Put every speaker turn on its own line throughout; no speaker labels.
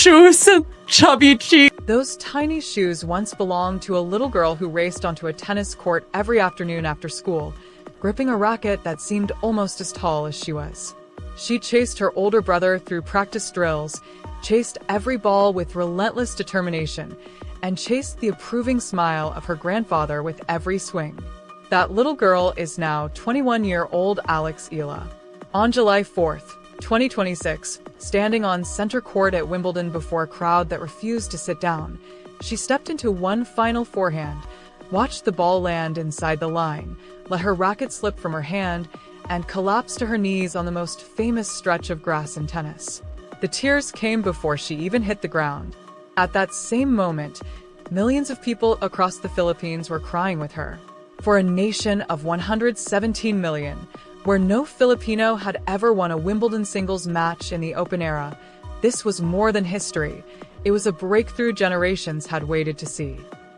shoes and chubby cheeks.
Those tiny shoes once belonged to a little girl who raced onto a tennis court every afternoon after school, gripping a racket that seemed almost as tall as she was. She chased her older brother through practice drills, chased every ball with relentless determination, and chased the approving smile of her grandfather with every swing. That little girl is now 21-year-old Alex Eala. On July 4th, 2026, standing on center court at Wimbledon before a crowd that refused to sit down, she stepped into one final forehand, watched the ball land inside the line, let her racket slip from her hand, and collapsed to her knees on the most famous stretch of grass in tennis. The tears came before she even hit the ground. At that same moment, millions of people across the Philippines were crying with her. For a nation of 117 million, where no Filipino had ever won a Wimbledon singles match in the open era, this was more than history. It was a breakthrough generations had waited to see.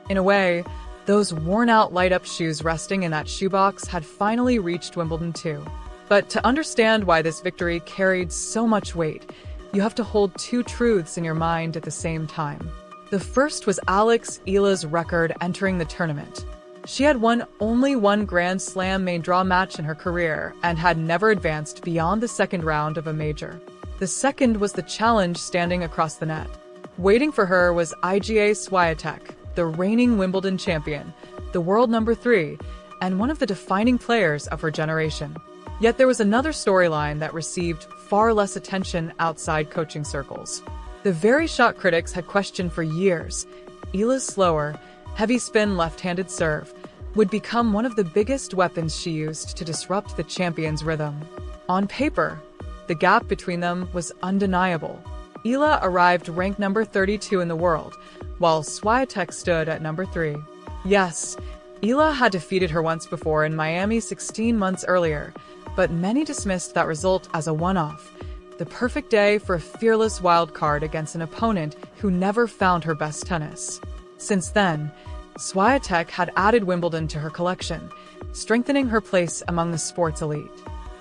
In a way, those worn-out light-up shoes resting in that shoebox had finally reached Wimbledon too. But to understand why this victory carried so much weight, you have to hold two truths in your mind at the same time. The first was Alex Eala's record entering the tournament. She had won only one Grand Slam main draw match in her career and had never advanced beyond the second round of a major. The second was the challenge standing across the net. Waiting for her was Iga Swiatek, the reigning Wimbledon champion, the world number 3, and one of the defining players of her generation. Yet there was another storyline that received far less attention outside coaching circles. The very shot critics had questioned for years, Eala's slower, heavy spin left-handed serve would become one of the biggest weapons she used to disrupt the champion's rhythm. On paper, the gap between them was undeniable. Eala arrived ranked number 32 in the world, while Swiatek stood at number 3. Yes, Eala had defeated her once before in Miami 16 months earlier, but many dismissed that result as a one-off, the perfect day for a fearless wildcard against an opponent who never found her best tennis. Since then, Swiatek had added Wimbledon to her collection, strengthening her place among the sport's elite.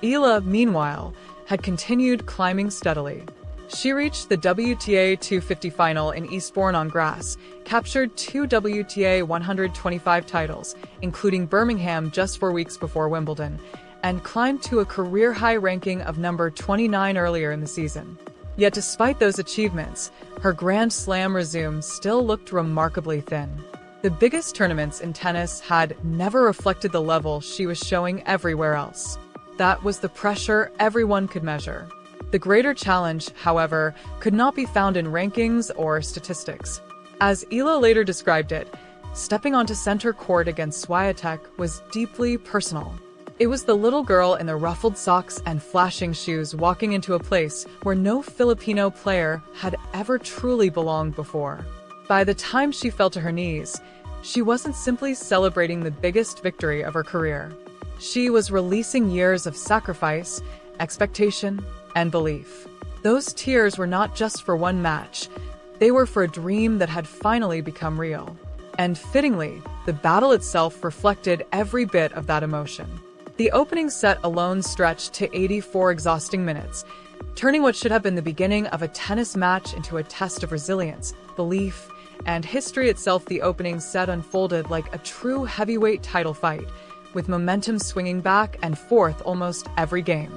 Eala, meanwhile, had continued climbing steadily. She reached the WTA 250 final in Eastbourne on grass, captured 2 WTA 125 titles, including Birmingham just 4 weeks before Wimbledon, and climbed to a career-high ranking of number 29 earlier in the season. Yet despite those achievements, her Grand Slam resume still looked remarkably thin. The biggest tournaments in tennis had never reflected the level she was showing everywhere else. That was the pressure everyone could measure. The greater challenge, however, could not be found in rankings or statistics. As Eala later described it, stepping onto center court against Swiatek was deeply personal. It was the little girl in the ruffled socks and flashing shoes walking into a place where no Filipino player had ever truly belonged before. By the time she fell to her knees, she wasn't simply celebrating the biggest victory of her career. She was releasing years of sacrifice, expectation, and belief. Those tears were not just for one match. They were for a dream that had finally become real. And fittingly, the battle itself reflected every bit of that emotion. The opening set alone stretched to 84 exhausting minutes, turning what should have been the beginning of a tennis match into a test of resilience, belief, and history itself. The opening set unfolded like a true heavyweight title fight, with momentum swinging back and forth almost every game.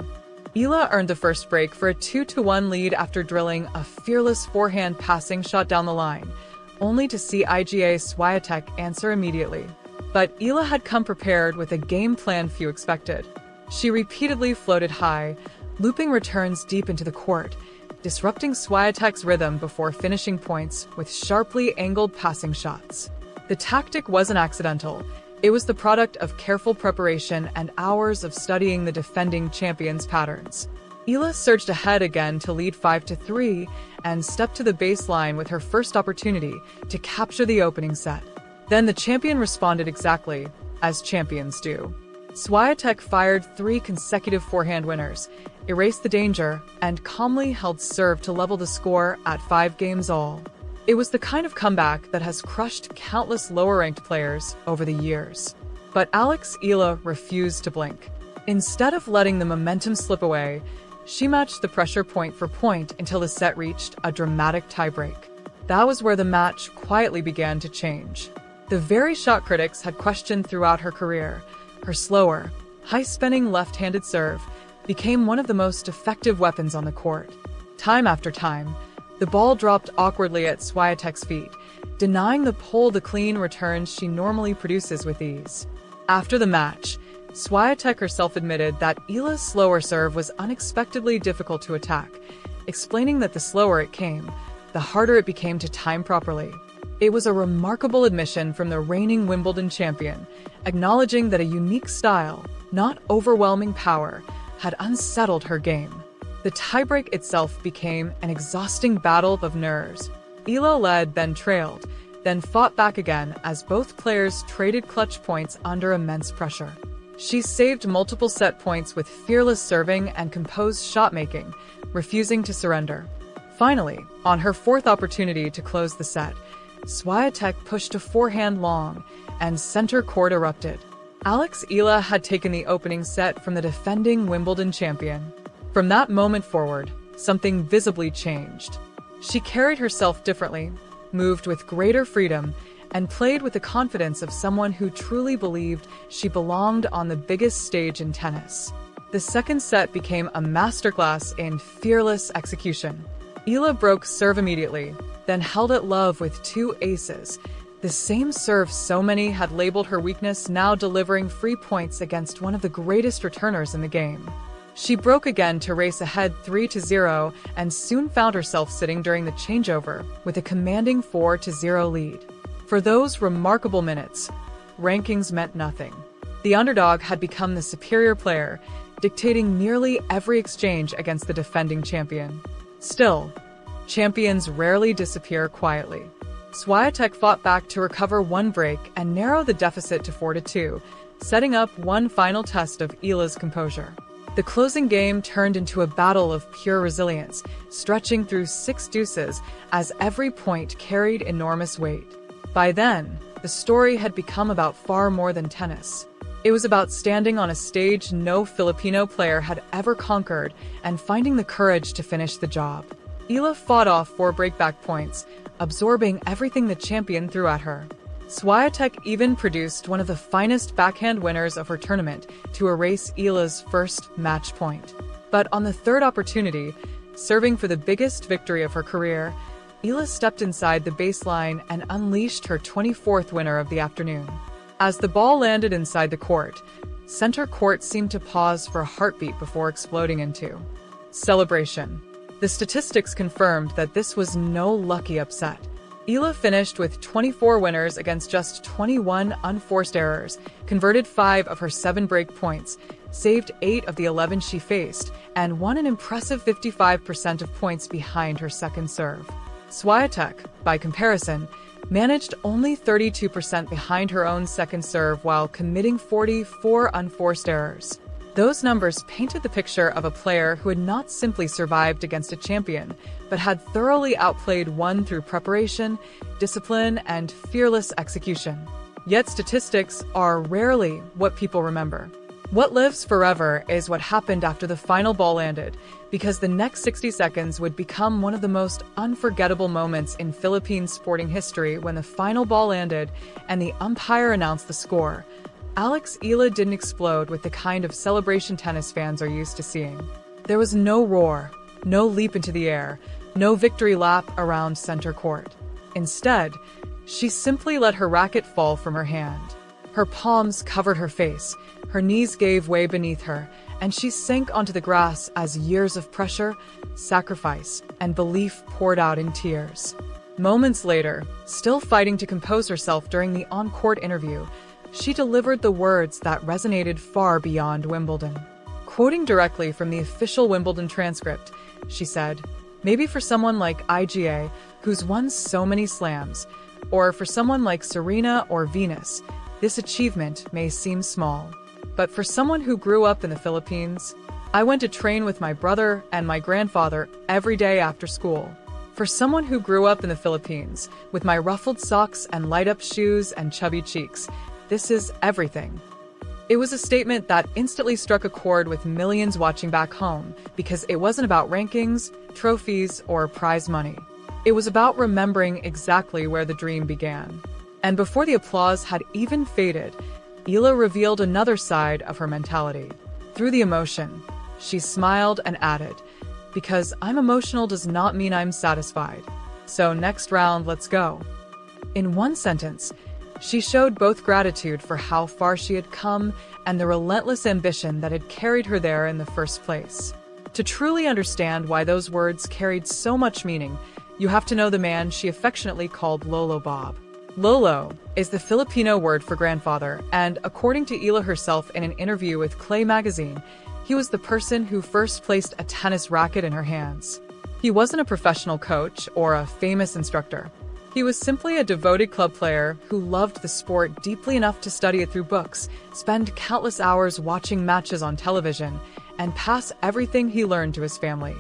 Eala earned the first break for a 2-1 lead after drilling a fearless forehand passing shot down the line, only to see Iga Swiatek answer immediately. But Eala had come prepared with a game plan few expected. She repeatedly floated high, looping returns deep into the court, disrupting Swiatek's rhythm before finishing points with sharply angled passing shots. The tactic wasn't accidental. It was the product of careful preparation and hours of studying the defending champion's patterns. Eala surged ahead again to lead 5-3 and stepped to the baseline with her first opportunity to capture the opening set. Then the champion responded exactly as champions do. Swiatek fired 3 consecutive forehand winners, erased the danger, and calmly held serve to level the score at 5 games all. It was the kind of comeback that has crushed countless lower-ranked players over the years. But Alex Eala refused to blink. Instead of letting the momentum slip away, She matched the pressure point for point until the set reached a dramatic tiebreak. That was where the match quietly began to change. The very shot critics had questioned throughout her career, her slower, high-spinning left-handed serve became one of the most effective weapons on the court. Time after time, the ball dropped awkwardly at Swiatek's feet, denying the pole the clean returns she normally produces with ease. After the match, Swiatek herself admitted that Eala's slower serve was unexpectedly difficult to attack, explaining that the slower it came, the harder it became to time properly. It was a remarkable admission from the reigning Wimbledon champion, acknowledging that a unique style, not overwhelming power, had unsettled her game. The tiebreak itself became an exhausting battle of nerves. Eala led, then trailed, then fought back again as both players traded clutch points under immense pressure. She saved multiple set points with fearless serving and composed shot-making, refusing to surrender. Finally, on her fourth opportunity to close the set, Swiatek pushed a forehand long, and center court erupted. Alex Eala had taken the opening set from the defending Wimbledon champion. From that moment forward, something visibly changed. She carried herself differently, moved with greater freedom, and played with the confidence of someone who truly believed she belonged on the biggest stage in tennis. The second set became a masterclass in fearless execution. Eala broke serve immediately, then held at love with two aces. The same serve so many had labeled her weakness, now delivering free points against one of the greatest returners in the game. She broke again to race ahead 3-0 and soon found herself sitting during the changeover with a commanding 4-0 lead. For those remarkable minutes, rankings meant nothing. The underdog had become the superior player, dictating nearly every exchange against the defending champion. Still, champions rarely disappear quietly. Swiatek fought back to recover one break and narrow the deficit to 4-2, setting up one final test of Eala's composure. The closing game turned into a battle of pure resilience, stretching through 6 deuces as every point carried enormous weight. By then, the story had become about far more than tennis. It was about standing on a stage no Filipino player had ever conquered and finding the courage to finish the job. Eala fought off 4 breakback points, absorbing everything the champion threw at her. Swiatek even produced one of the finest backhand winners of her tournament to erase Eala's first match point. But on the third opportunity, serving for the biggest victory of her career, Eala stepped inside the baseline and unleashed her 24th winner of the afternoon. As the ball landed inside the court, center court seemed to pause for a heartbeat before exploding into celebration. The statistics confirmed that this was no lucky upset. Eala finished with 24 winners against just 21 unforced errors, converted 5 of her 7 break points, saved 8 of the 11 she faced, and won an impressive 55% of points behind her second serve. Swiatek, by comparison, managed only 32% behind her own second serve while committing 44 unforced errors. Those numbers painted the picture of a player who had not simply survived against a champion, but had thoroughly outplayed one through preparation, discipline, and fearless execution. Yet statistics are rarely what people remember. What lives forever is what happened after the final ball landed, because the next 60 seconds would become one of the most unforgettable moments in Philippine sporting history when the final ball landed and the umpire announced the score. Alex Eala didn't explode with the kind of celebration tennis fans are used to seeing. There was no roar, no leap into the air, no victory lap around center court. Instead, she simply let her racket fall from her hand. Her palms covered her face, her knees gave way beneath her, and she sank onto the grass as years of pressure, sacrifice, and belief poured out in tears. Moments later, still fighting to compose herself during the on-court interview, she delivered the words that resonated far beyond Wimbledon. Quoting directly from the official Wimbledon transcript, she said, "Maybe for someone like IGA, who's won so many slams, or for someone like Serena or Venus, this achievement may seem small. But for someone who grew up in the Philippines, I went to train with my brother and my grandfather every day after school. For someone who grew up in the Philippines, with my ruffled socks and light-up shoes and chubby cheeks, this is everything." It was a statement that instantly struck a chord with millions watching back home because it wasn't about rankings, trophies, or prize money. It was about remembering exactly where the dream began. And before the applause had even faded, Eala revealed another side of her mentality. Through the emotion, she smiled and added, "Because I'm emotional does not mean I'm satisfied. So next round, let's go." In one sentence, she showed both gratitude for how far she had come and the relentless ambition that had carried her there in the first place. To truly understand why those words carried so much meaning, you have to know the man she affectionately called Lolo Bob. Lolo is the Filipino word for grandfather, and according to Eala herself in an interview with Clay magazine, he was the person who first placed a tennis racket in her hands. He wasn't a professional coach or a famous instructor. He was simply a devoted club player who loved the sport deeply enough to study it through books, spend countless hours watching matches on television, and pass everything he learned to his family.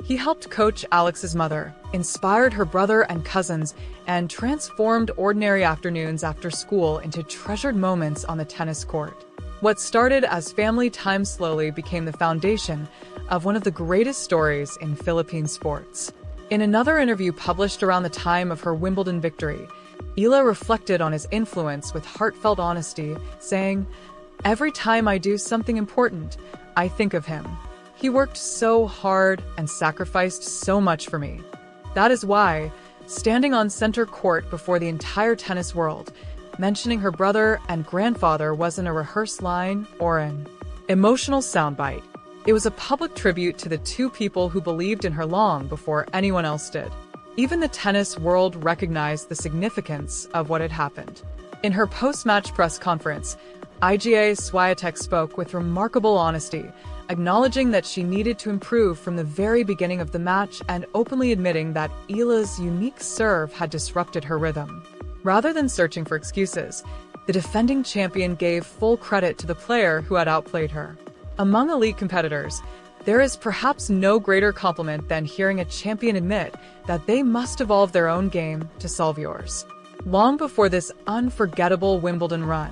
He helped coach Alex's mother, inspired her brother and cousins, and transformed ordinary afternoons after school into treasured moments on the tennis court. What started as family time slowly became the foundation of one of the greatest stories in Philippine sports. In another interview published around the time of her Wimbledon victory, Eala reflected on his influence with heartfelt honesty, saying, "Every time I do something important, I think of him. He worked so hard and sacrificed so much for me. That is why, standing on center court before the entire tennis world, mentioning her brother and grandfather wasn't a rehearsed line or an emotional soundbite. It was a public tribute to the two people who believed in her long before anyone else did." Even the tennis world recognized the significance of what had happened. In her post-match press conference, Iga Swiatek spoke with remarkable honesty, acknowledging that she needed to improve from the very beginning of the match and openly admitting that Eala's unique serve had disrupted her rhythm. Rather than searching for excuses, the defending champion gave full credit to the player who had outplayed her. Among elite competitors, there is perhaps no greater compliment than hearing a champion admit that they must evolve their own game to solve yours. Long before this unforgettable Wimbledon run,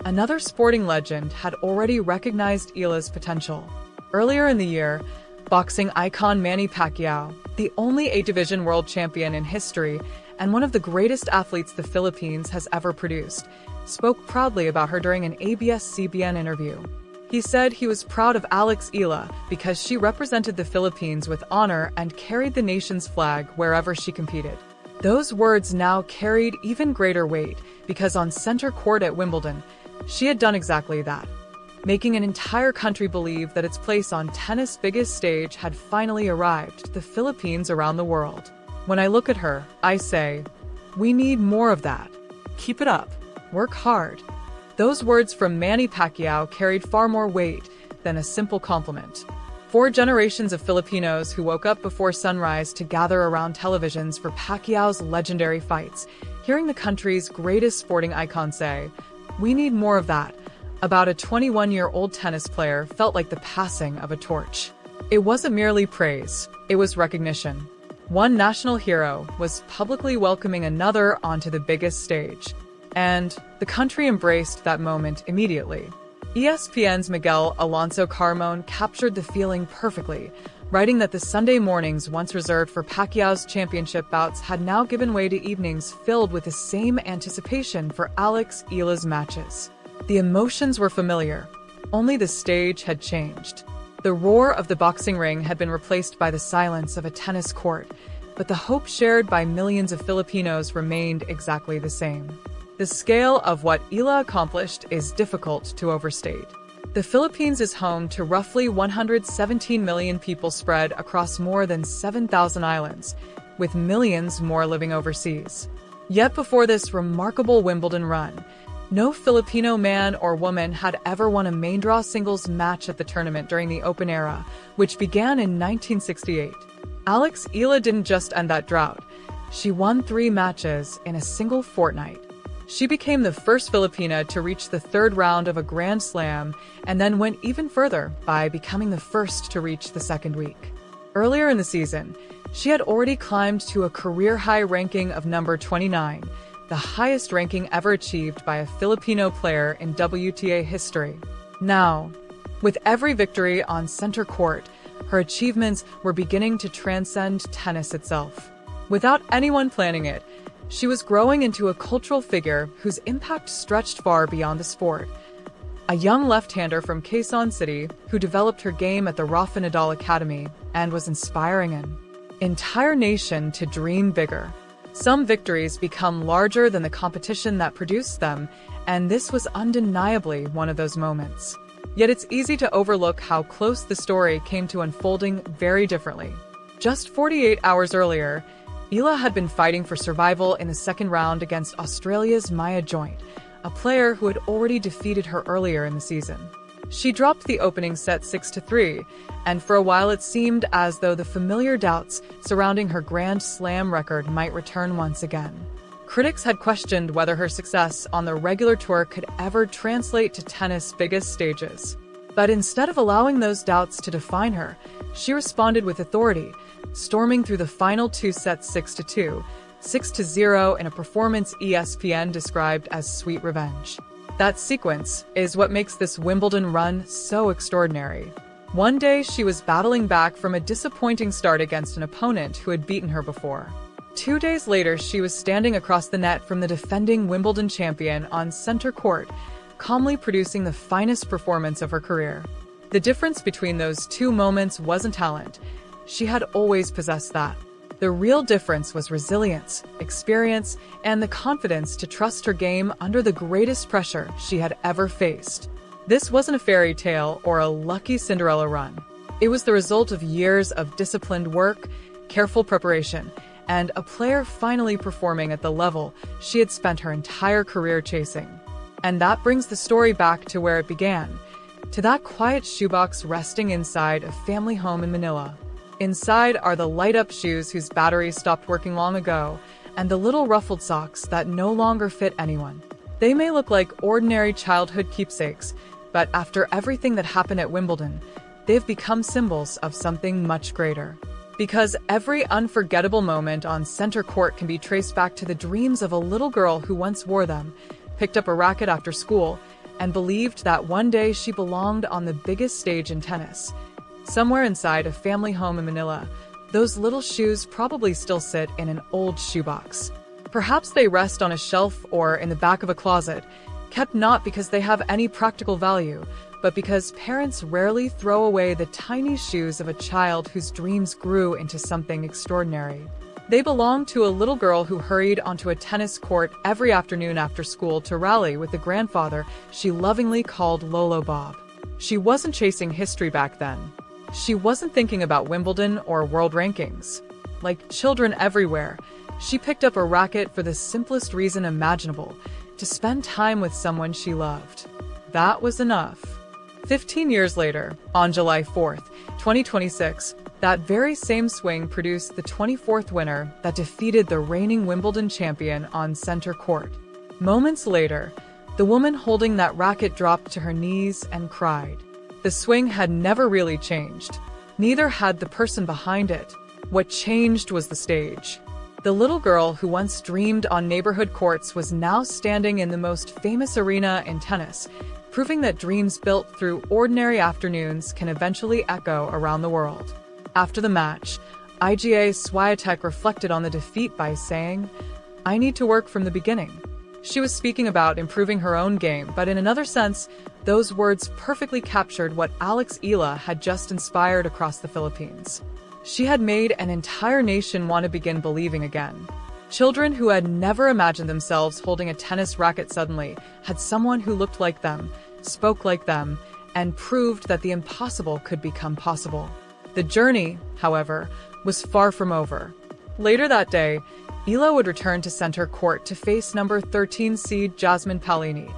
another sporting legend had already recognized Eala's potential. Earlier in the year, boxing icon Manny Pacquiao, the only 8-division world champion in history and one of the greatest athletes the Philippines has ever produced, spoke proudly about her during an ABS-CBN interview. He said he was proud of Alex Eala because she represented the Philippines with honor and carried the nation's flag wherever she competed. Those words now carried even greater weight because on center court at Wimbledon, she had done exactly that, making an entire country believe that its place on tennis' biggest stage had finally arrived, the Philippines around the world. When I look at her, I say, we need more of that. Keep it up. Work hard. Those words from Manny Pacquiao carried far more weight than a simple compliment. 4 generations of Filipinos who woke up before sunrise to gather around televisions for Pacquiao's legendary fights, hearing the country's greatest sporting icon say, "We need more of that," about a 21-year-old tennis player felt like the passing of a torch. It wasn't merely praise, it was recognition. One national hero was publicly welcoming another onto the biggest stage. And the country embraced that moment immediately. ESPN's Miguel Alonso Carmon captured the feeling perfectly, writing that the Sunday mornings once reserved for Pacquiao's championship bouts had now given way to evenings filled with the same anticipation for Alex Eala's matches. The emotions were familiar, only the stage had changed. The roar of the boxing ring had been replaced by the silence of a tennis court, but the hope shared by millions of Filipinos remained exactly the same. The scale of what Eala accomplished is difficult to overstate. The Philippines is home to roughly 117 million people spread across more than 7,000 islands, with millions more living overseas. Yet before this remarkable Wimbledon run, no Filipino man or woman had ever won a main draw singles match at the tournament during the Open era, which began in 1968. Alex Eala didn't just end that drought. She won 3 matches in a single fortnight. She became the first Filipina to reach the 3rd round of a Grand Slam and then went even further by becoming the first to reach the 2nd week. Earlier in the season, she had already climbed to a career-high ranking of number 29, the highest ranking ever achieved by a Filipino player in WTA history. Now, with every victory on center court, her achievements were beginning to transcend tennis itself. Without anyone planning it, she was growing into a cultural figure whose impact stretched far beyond the sport. A young left-hander from Quezon City who developed her game at the Rafa Nadal Academy and was inspiring an entire nation to dream bigger. Some victories become larger than the competition that produced them, and this was undeniably one of those moments. Yet it's easy to overlook how close the story came to unfolding very differently. Just 48 hours earlier, Eala had been fighting for survival in the second round against Australia's Maya Joint, a player who had already defeated her earlier in the season. She dropped the opening set 6-3, and for a while it seemed as though the familiar doubts surrounding her Grand Slam record might return once again. Critics had questioned whether her success on the regular tour could ever translate to tennis' biggest stages. But instead of allowing those doubts to define her, she responded with authority, storming through the final two sets 6-2, 6-0 in a performance ESPN described as sweet revenge. That sequence is what makes this Wimbledon run so extraordinary. One day she was battling back from a disappointing start against an opponent who had beaten her before. 2 days later, she was standing across the net from the defending Wimbledon champion on center court, calmly producing the finest performance of her career. The difference between those two moments wasn't talent. She had always possessed that. The real difference was resilience, experience, and the confidence to trust her game under the greatest pressure she had ever faced. This wasn't a fairy tale or a lucky Cinderella run. It was the result of years of disciplined work, careful preparation, and a player finally performing at the level she had spent her entire career chasing. And that brings the story back to where it began, to that quiet shoebox resting inside a family home in Manila. Inside are the light-up shoes whose batteries stopped working long ago, and the little ruffled socks that no longer fit anyone. They may look like ordinary childhood keepsakes, but after everything that happened at Wimbledon, they've become symbols of something much greater. Because every unforgettable moment on center court can be traced back to the dreams of a little girl who once wore them, picked up a racket after school, and believed that one day she belonged on the biggest stage in tennis. Somewhere inside a family home in Manila, those little shoes probably still sit in an old shoebox. Perhaps they rest on a shelf or in the back of a closet, kept not because they have any practical value, but because parents rarely throw away the tiny shoes of a child whose dreams grew into something extraordinary. They belong to a little girl who hurried onto a tennis court every afternoon after school to rally with the grandfather she lovingly called Lolo Bob. She wasn't chasing history back then. She wasn't thinking about Wimbledon or world rankings. Like children everywhere, she picked up a racket for the simplest reason imaginable, to spend time with someone she loved. That was enough. 15 years later, on July 4th, 2026, that very same swing produced the 24th winner that defeated the reigning Wimbledon champion on center court. Moments later, the woman holding that racket dropped to her knees and cried. The swing had never really changed. Neither had the person behind it. What changed was the stage. The little girl who once dreamed on neighborhood courts was now standing in the most famous arena in tennis, proving that dreams built through ordinary afternoons can eventually echo around the world. After the match, Iga Swiatek reflected on the defeat by saying, "I need to work from the beginning." She was speaking about improving her own game, but in another sense, those words perfectly captured what Alex Eala had just inspired across the Philippines. She had made an entire nation want to begin believing again. Children who had never imagined themselves holding a tennis racket suddenly had someone who looked like them, spoke like them, and proved that the impossible could become possible. The journey, however, was far from over. Later that day, Eala would return to center court to face number 13 seed Jasmine Paolini.